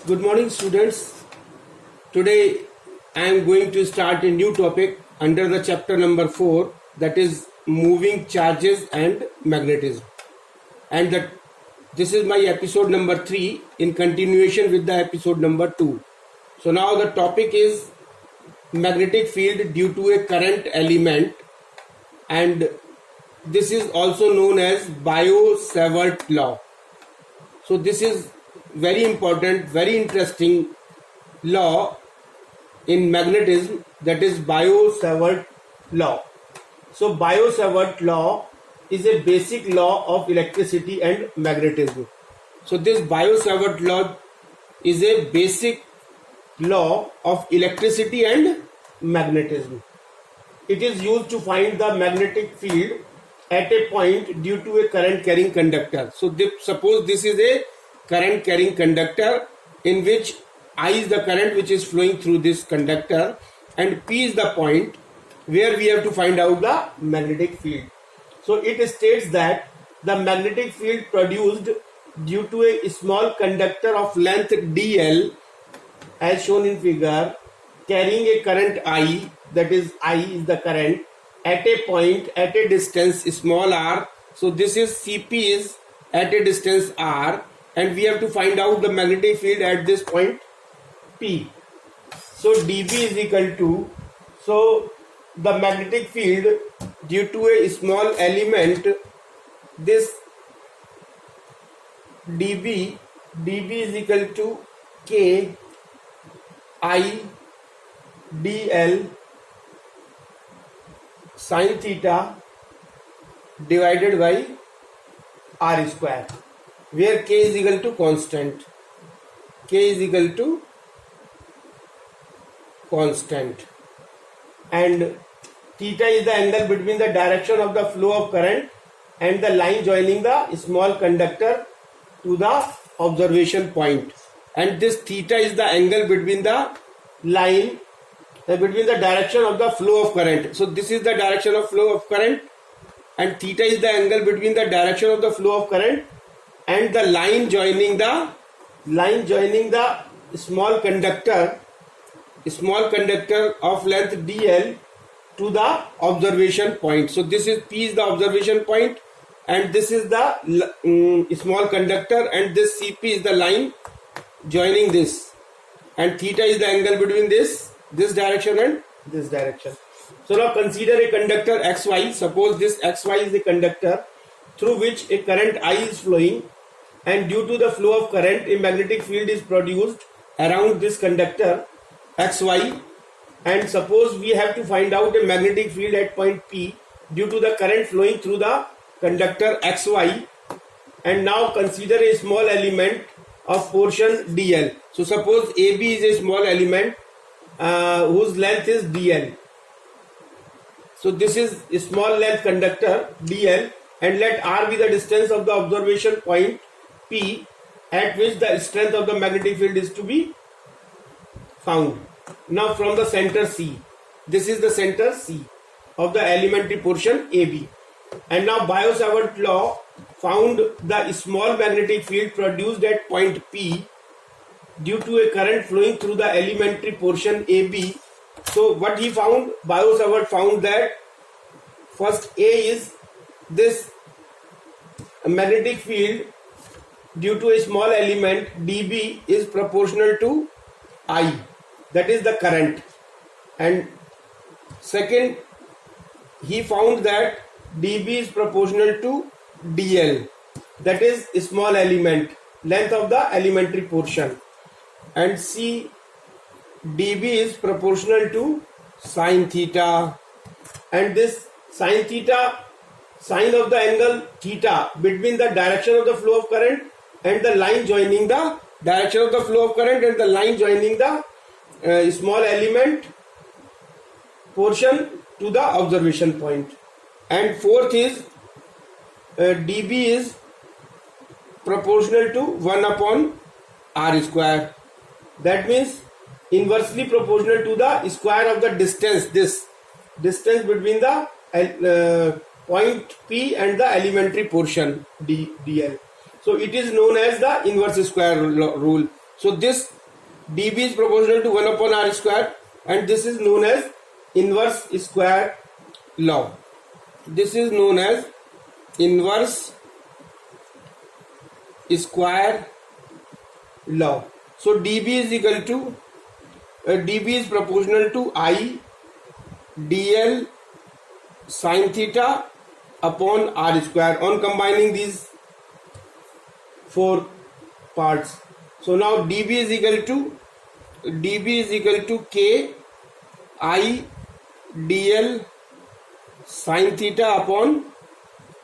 Good morning, students. Today I am going to start a new topic under the chapter number 4, that is moving charges and magnetism. And this is my episode number 3 in continuation with the episode number 2. So now the topic is magnetic field due to a current element, and this is also known as Biot-Savart law. So this is very important, very interesting law in magnetism, that is Biot-Savart law. So Biot-Savart law is a basic law of electricity and magnetism. So this Biot-Savart law is a basic law of electricity and magnetism. It is used to find the magnetic field at a point due to a current carrying conductor. So suppose this is a current carrying conductor in which I is the current which is flowing through this conductor and P is the point where we have to find out the magnetic field. So it states that the magnetic field produced due to a small conductor of length dl, as shown in figure, carrying a current I, that is I is the current, at a point at a distance small r. So this is Cp is at a distance r, and we have to find out the magnetic field at this point P. So dB is equal to, so the magnetic field due to a small element, this dB is equal to K I dl sin theta divided by r square, where K is equal to constant. K is equal to constant, and theta is the angle between the direction of the flow of current and the line joining the small conductor to the observation point, and this theta is the angle between the line between the direction of the flow of current. So this is the direction of flow of current, and theta is the angle between the direction of the flow of current and the line joining the small conductor of length dl to the observation point. So this is P is the observation point, and this is the small conductor, and this Cp is the line joining this, and theta is the angle between this direction and this direction. So now consider a conductor xy. Suppose this xy is a conductor through which a current I is flowing, and due to the flow of current a magnetic field is produced around this conductor xy, and suppose we have to find out a magnetic field at point P due to the current flowing through the conductor xy, and now consider a small element of portion dl. So suppose AB is a small element whose length is dl. So this is a small length conductor dl, and let r be the distance of the observation point P at which the strength of the magnetic field is to be found. Now from the center C, this is the center C of the elementary portion AB, and now Biot-Savart law found the small magnetic field produced at point P due to a current flowing through the elementary portion AB. So what he found, Biot-Savart found that first A is this magnetic field due to a small element dB is proportional to I, that is the current, and second he found that dB is proportional to dl, that is a small element, length of the elementary portion, and C dB is proportional to sin theta, and this sin theta, sine of the angle theta between the direction of the flow of current and the line joining the direction of the flow of current and the line joining the small element portion to the observation point, and fourth is dB is proportional to 1 upon r square, that means inversely proportional to the square of the distance, this distance between the point P and the elementary portion dl. So it is known as the inverse square rule. So this dB is proportional to 1 upon r square, and this is known as inverse square law. This is known as inverse square law. So dB is equal to dB is proportional to I dl sin theta upon r square on combining these four parts. So now dB is equal to k I dl sin theta upon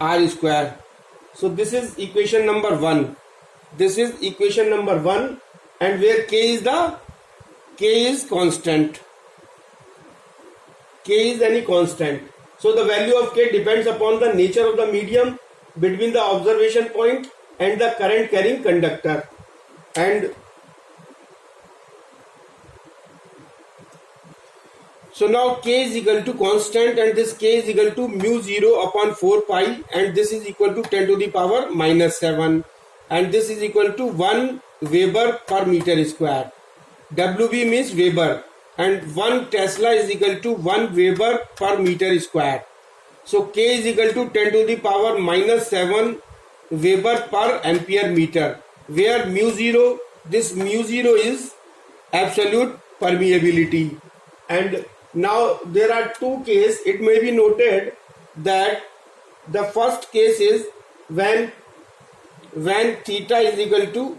r square. So this is equation number 1. This is equation number 1, and where k is constant. K is any constant. So the value of k depends upon the nature of the medium between the observation point and the current carrying conductor. And so now k is equal to constant, and this k is equal to mu 0 upon 4 pi, and this is equal to 10 to the power minus 7, and this is equal to 1 Weber per meter square. WB means Weber, and 1 Tesla is equal to 1 Weber per meter square. So k is equal to 10 to the power minus 7 Weber per ampere meter, where mu 0, this mu 0 is absolute permeability. And now there are two cases. It may be noted that the first case is when theta is equal to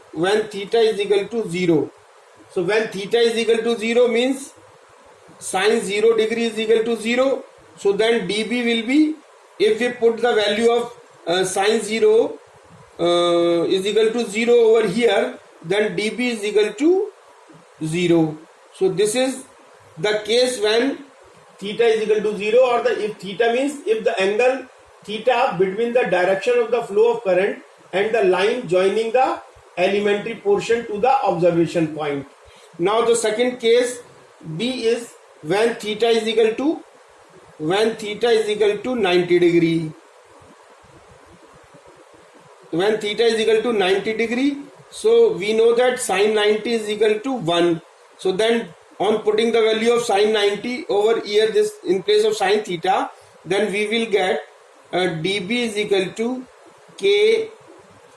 0. So when theta is equal to 0 means sine 0 degree is equal to 0. So then dB will be, if we put the value of sine 0 is equal to 0 over here, then dB is equal to 0. So this is the case when theta is equal to 0, or if theta means if the angle theta between the direction of the flow of current and the line joining the elementary portion to the observation point. Now the second case B is when theta is equal to 90 degree. When theta is equal to 90 degree, so we know that sine 90 is equal to 1. So then on putting the value of sine 90 over here, this in place of sine theta, then we will get dB is equal to k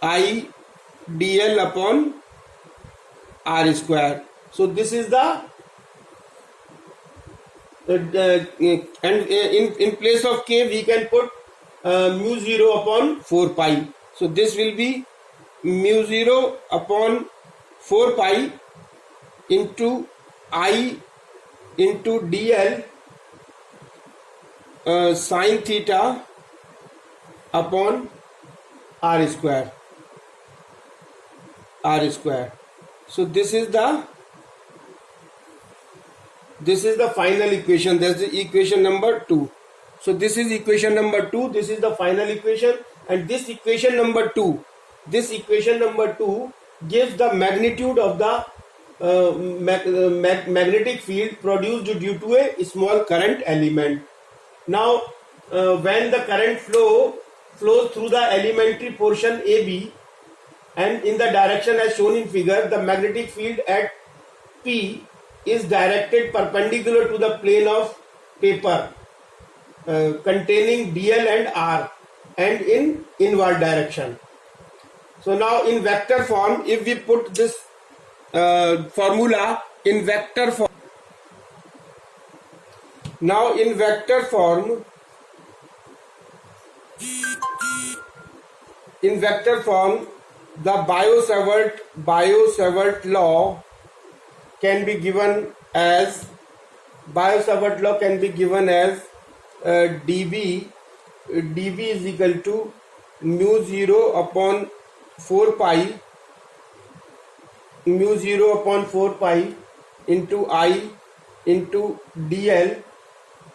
I dl upon r square. So this is the and in place of k we can put mu 0 upon 4 pi. So this will be mu 0 upon 4 pi into I into dl sin theta upon r square. So this is the final equation. That's the equation number 2. So this is equation number 2. This is the final equation, and this equation number 2 gives the magnitude of the magnetic field produced due to a small current element. Now when the current flows through the elementary portion AB and in the direction as shown in figure, the magnetic field at P is directed perpendicular to the plane of paper containing dl and r and in inward direction. So now in vector form, if we put this formula in vector form, now in vector form, the Biot-Savart law can be given as dB is equal to mu 0 upon 4 pi into I into dl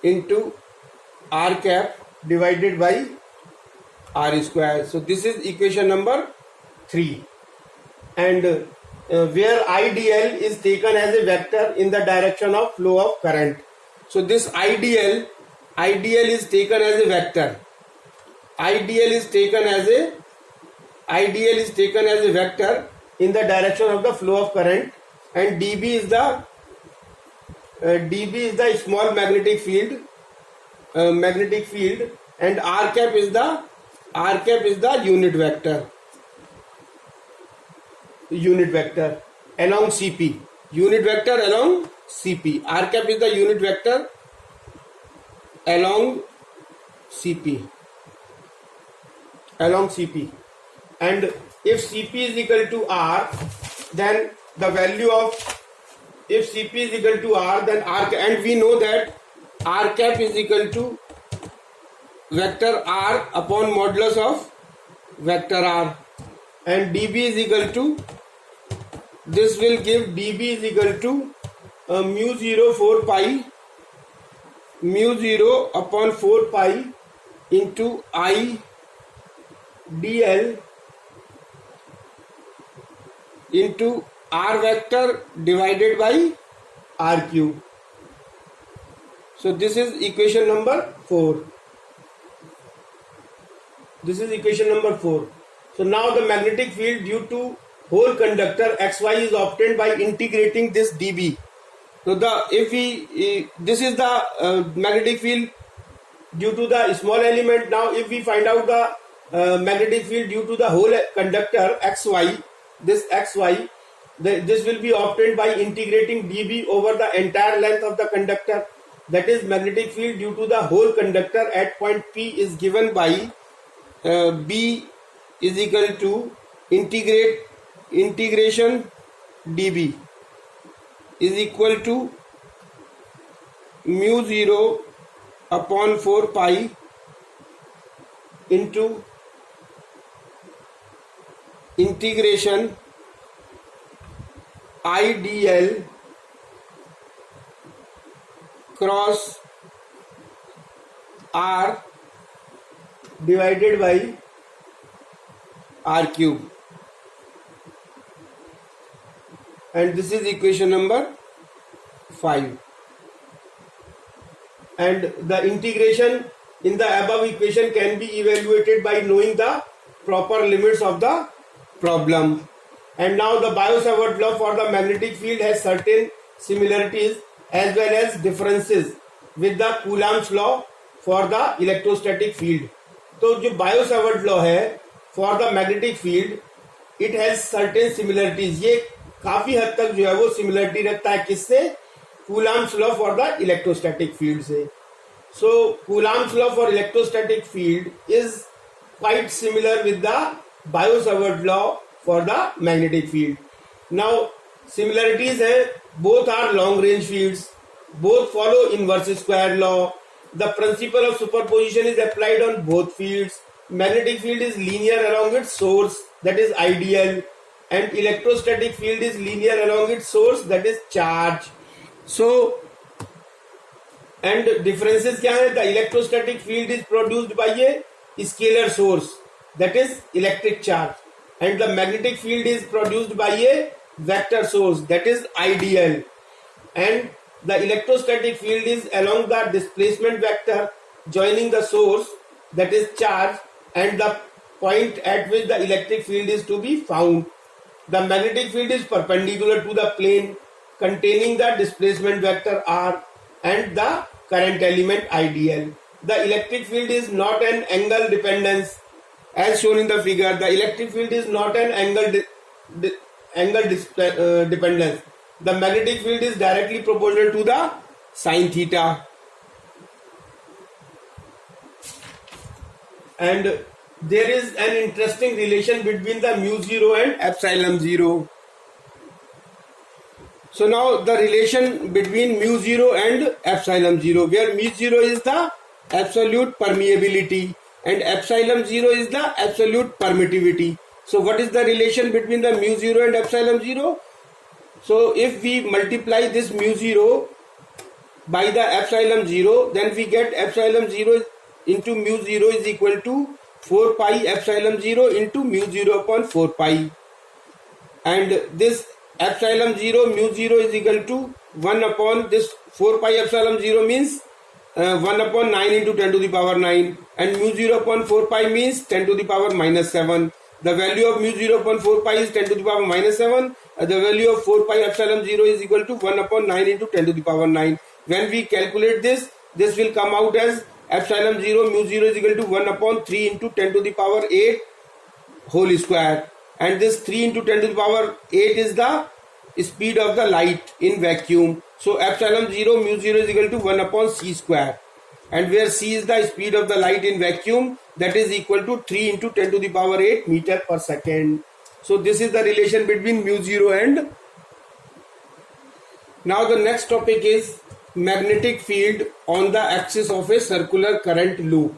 into r cap divided by r square. So this is equation number 3, and where IDL is taken as a vector in the direction of flow of current. So this IDL is taken as a vector. IDL is taken as a vector in the direction of the flow of current, and dB is the small magnetic field, and r cap is the unit vector along CP. Unit vector along CP. R cap is the unit vector along CP. And if CP is equal to R, then the value of, if CP is equal to R, then R, and we know that R cap is equal to vector R upon modulus of vector R, and dB is equal to, this will give dB is equal to mu 0 upon 4 pi into I dl into R vector divided by R cube. So this is equation number 4. So now the magnetic field due to whole conductor XY is obtained by integrating this dB. So this is the magnetic field due to the small element. Now if we find out the magnetic field due to the whole conductor XY, this XY, this will be obtained by integrating dB over the entire length of the conductor. That is, magnetic field due to the whole conductor at point P is given by B is equal to integration dB is equal to mu 0 upon 4 pi into integration I dl cross R divided by R cube, and this is equation number 5. And the integration in the above equation can be evaluated by knowing the proper limits of the problem. And now the Biot-Savart law for the magnetic field has certain similarities as well as differences with the Coulomb's law for the electrostatic field. तो जो Biot-Savart law है for the magnetic field, it has certain similarities. ये काफी हद तक जो है वो सिमिलरिटी रखता है किससे? Coulomb's law for the electrostatic field से. So Coulomb's law for electrostatic field is quite similar with the Biot-Savart law for the magnetic field. Now similarities है, both are long range fields, both follow inverse square law. The principle of superposition is applied on both fields. Magnetic field is linear along its source, that is ideal, and electrostatic field is linear along its source, that is charge. So, and differences क्या है? The electrostatic field is produced by a scalar source, that is electric charge, and the magnetic field is produced by a vector source, that is ideal, and the electrostatic field is along the displacement vector joining the source, that is charge, and the point at which the electric field is to be found. The magnetic field is perpendicular to the plane containing the displacement vector r and the current element IDL. The electric field is not an angle dependence as shown in the figure. The electric field is not an angle dependence. The magnetic field is directly proportional to the sine theta. And there is an interesting relation between the mu 0 and epsilon 0. So now the relation between mu 0 and epsilon 0, where mu 0 is the absolute permeability and epsilon 0 is the absolute permittivity. So what is the relation between the mu 0 and epsilon 0? So if we multiply this mu 0 by the epsilon 0, then we get epsilon 0 into mu 0 is equal to 4 pi epsilon 0 into mu 0 upon 4 pi. And this epsilon 0 mu 0 is equal to 1 upon this 4 pi epsilon 0 means 1 upon 9 into 10 to the power 9, and mu 0 upon 4 pi means 10 to the power minus 7. The value of mu 0 upon 4 pi is 10 to the power minus 7, the value of 4 pi epsilon 0 is equal to 1 upon 9 into 10 to the power 9. When we calculate this will come out as epsilon 0 mu 0 is equal to 1 upon 3 into 10 to the power 8 whole square, and this 3 into 10 to the power 8 is the speed of the light in vacuum. So epsilon 0 mu 0 is equal to 1 upon c square, and where c is the speed of the light in vacuum, that is equal to 3 into 10 to the power 8 meter per second. So this is the relation between mu 0 and. Now the next topic is magnetic field on the axis of a circular current loop.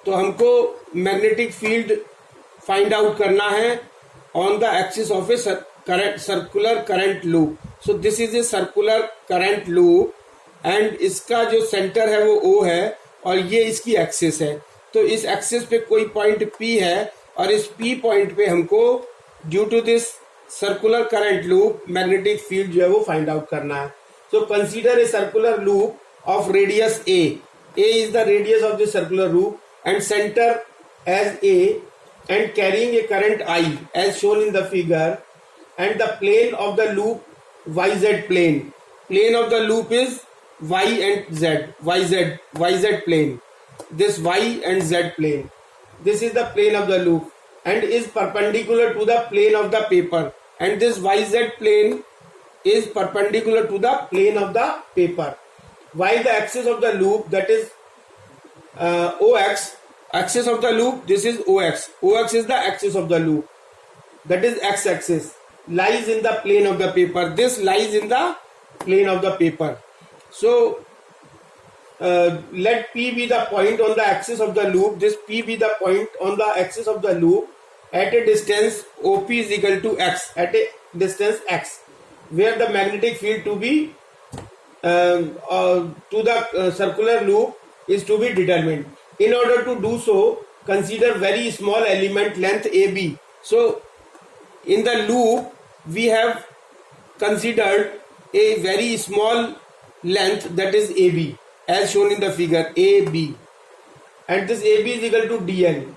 तो हमको magnetic field find out करना है on the axis of a circular current loop. So this is a circular current loop and इसका जो center है वो O है और ये इसकी axis है. तो इस axis पे कोई point P है और इस P point पे हमको due to this circular current loop magnetic field जो है वो find out करना है. So consider a circular loop of radius A. A is the radius of the circular loop and center as A and carrying a current I as shown in the figure, and the plane of the loop YZ plane. Plane of the loop is Y and Z, YZ plane. This Y and Z plane. This is the plane of the loop and is perpendicular to the plane of the paper, and this YZ plane is perpendicular to the plane of the paper, while the axis of the loop, that is OX, axis of the loop, this is OX. OX is the axis of the loop, that is X axis, lies in the plane of the paper. This lies in the plane of the paper. So let P be the point on the axis of the loop. This P be the point on the axis of the loop at a distance OP is equal to X, at a distance X, where the magnetic field to be to the circular loop is to be determined. In order to do so, consider very small element length AB. So in the loop we have considered a very small length, that is AB, as shown in the figure AB, and this AB is equal to DL.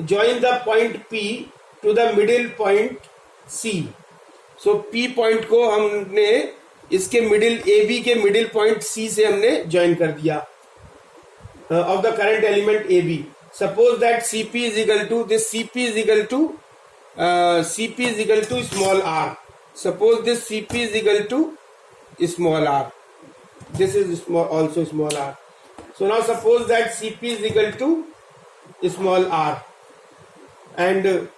Join the point P to the middle point C. So P point को हमने इसके middle AB के middle point C से हमने join कर दिया of the current element AB. Suppose that CP is equal to, this CP is equal to small r. Suppose this CP is equal to small r. This is also small r. So now suppose that CP is equal to small r, and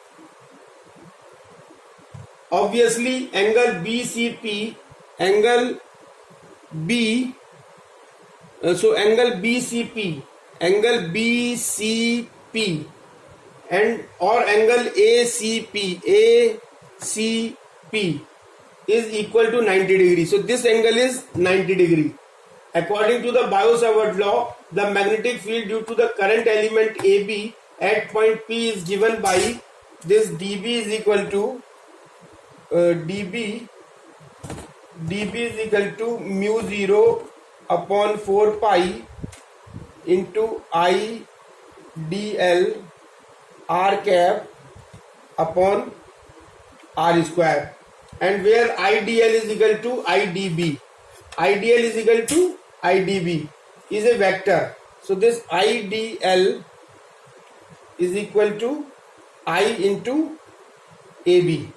obviously angle BCP, angle B, so angle BCP and or angle ACP is equal to 90 degree. So this angle is 90 degree. According to the Biot-Savart law, the magnetic field due to the current element AB at point P is given by this dB is equal to dB is equal to mu 0 upon 4 pi into I dl r cap upon r square, and where IDL is equal to IDB. IDL is equal to IDB is a vector. So this IDL is equal to I into AB.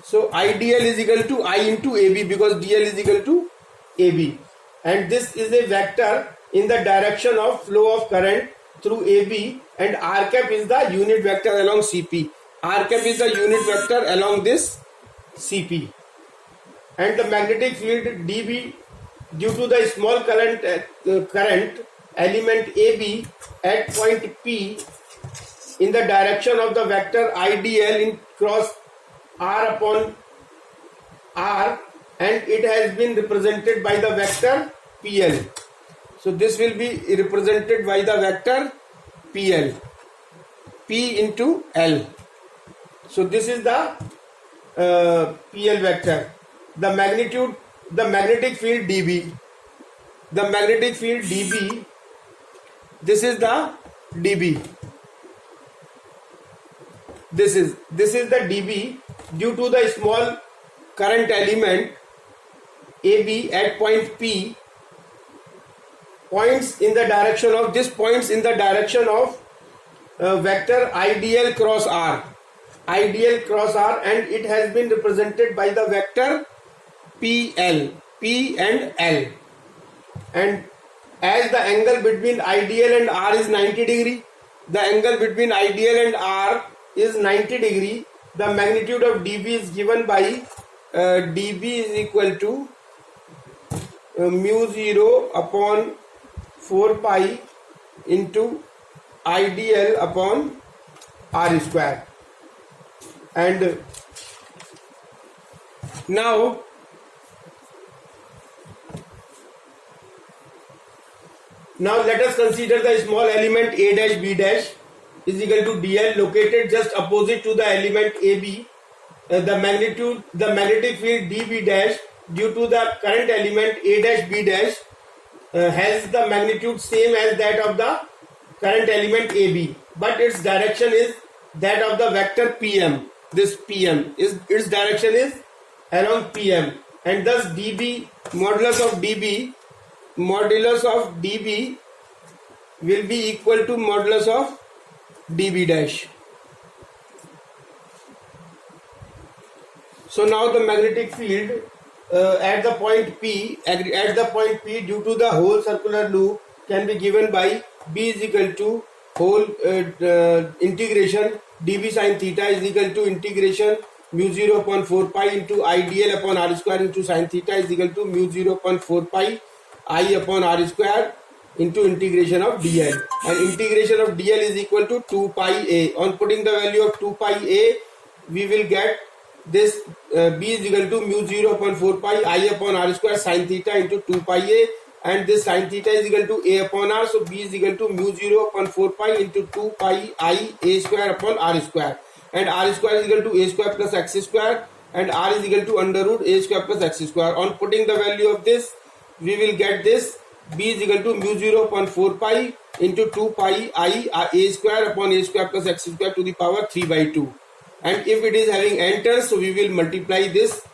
So IDL is equal to I into AB because DL is equal to AB, and this is a vector in the direction of flow of current through AB, and r cap is the unit vector along CP. R cap is the unit vector along this CP, and the magnetic field dB due to the small current element AB at point P in the direction of the vector IDL in cross r upon r, and it has been represented by the vector PL. So this will be represented by the vector PL, P into L. So this is the PL vector. The magnitude, the magnetic field dB, the magnetic field dB, this is the dB, this is the dB, due to the small current element AB at point P points in the direction of vector IDL cross R, and it has been represented by the vector PL, P and L. And as the angle between IDL and R is 90 degree, the angle between IDL and R is 90 degree. The magnitude of dB is given by dB is equal to mu 0 upon 4 pi into IDL upon R square. And now let us consider the small element A dash B dash is equal to dl located just opposite to the element AB. The magnetic field dB dash due to the current element A dash B dash has the magnitude same as that of the current element AB, but its direction is that of the vector PM. This PM is its direction is along PM, and thus dB modulus of dB will be equal to modulus of dB dash. So now the magnetic field at the point P due to the whole circular loop can be given by B is equal to whole integration dB sin theta is equal to integration mu 0 upon 4 pi into IDL upon R square into sin theta is equal to mu 0 upon 4 pi I upon R square into integration of dl, and integration of dl is equal to 2 pi a. On putting the value of 2 pi a, we will get this B is equal to mu 0 upon 4 pi I upon R square sin theta into 2 pi a, and this sin theta is equal to a upon R, so B is equal to mu 0 upon 4 pi into 2 pi I a square upon R square, and R square is equal to a square plus x square, and R is equal to under root a square plus x square. On putting the value of this, we will get this B is equal to mu 0 upon 4 pi into 2 pi I a square upon a square plus x square to the power 3 by 2. And if it is having n terms, so we will multiply this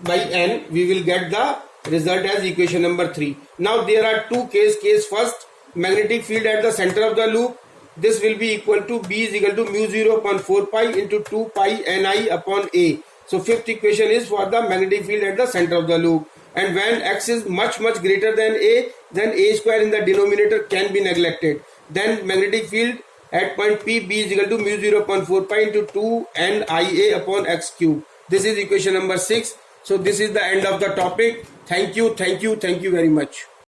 by n, we will get the result as equation number 3. Now there are two case first, magnetic field at the center of the loop, this will be equal to B is equal to mu 0 upon 4 pi into 2 pi Ni upon A. So fifth equation is for the magnetic field at the center of the loop. And when x is much greater than a, then a square in the denominator can be neglected. Then magnetic field at point P, B is equal to mu 0 upon 4 pi into 2 Nia upon x cube. This is equation number 6. So this is the end of the topic. Thank you very much.